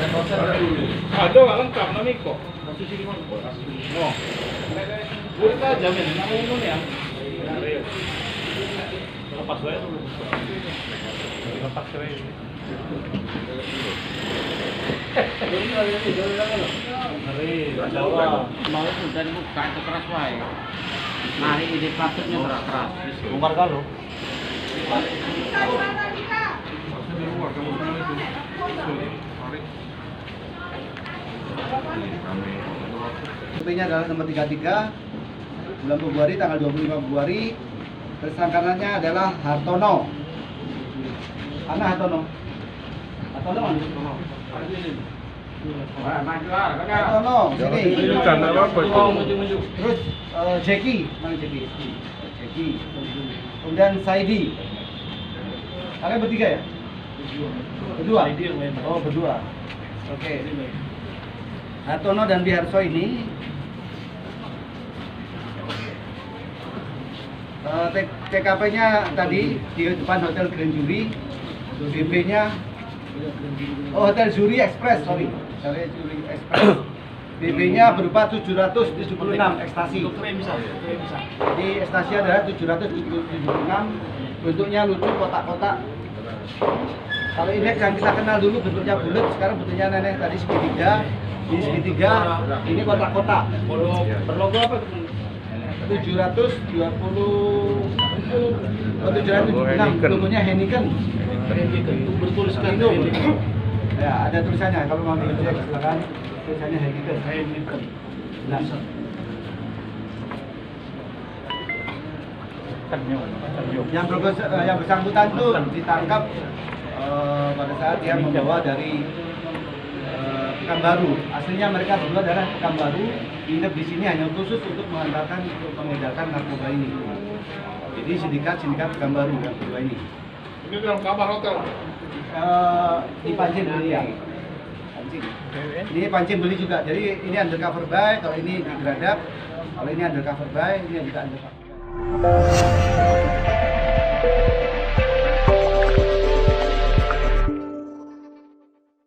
Ada nggak lengkap namanya kok. No. Kita jamin nama umum ya. Lepas saya. Lepas saya. Mau sudah buka itu keras wae. Mari ini patutnya keras. Bongkar kalau. SPP-nya adalah nomor 33 bulan Februari tanggal 25 Februari. Tersangkanya adalah Hartono. Mana Hartono? Hartono mana? Hartono, sini. Terus Jeki, mana Jeki? Jeki. Kemudian Saidi. Kalian bertiga ya? Berdua? Oh, berdua. Oke. Hartono dan Biharso ini TKP-nya tadi di depan Hotel Grand Jury, BB-nya Hotel Jury Express, Hotel Jury Express. BB-nya berupa 776 ekstasi. Jadi ekstasi adalah 776, bentuknya lucu, kotak-kotak. Kalau ini yang kita kenal dulu bentuknya bulat, sekarang bentuknya nenek tadi segitiga. Di segitiga ini kotak-kotak. Berlogo apa itu? 776, logonya Heineken. Bertuliskan itu. Ya, ada tulisannya. Kalau mau dicek silakan. Tulisannya Heineken. Nah. Yang bersangkutan itu ditangkap pada saat dia membawa dari Pekanbaru. Aslinya mereka berdua adalah Pekanbaru, nginep di sini hanya khusus untuk mengantarkan untuk mengedarkan narkoba ini. Jadi sindikat Pekanbaru yang berdua ini. Ini dalam kamar hotel. Di Pancing beli ya. Pancing. Ini Pancing beli juga. Jadi ini undercover buy, kalau ini di Geradak, kalau ini undercover buy, ini juga undercover buy.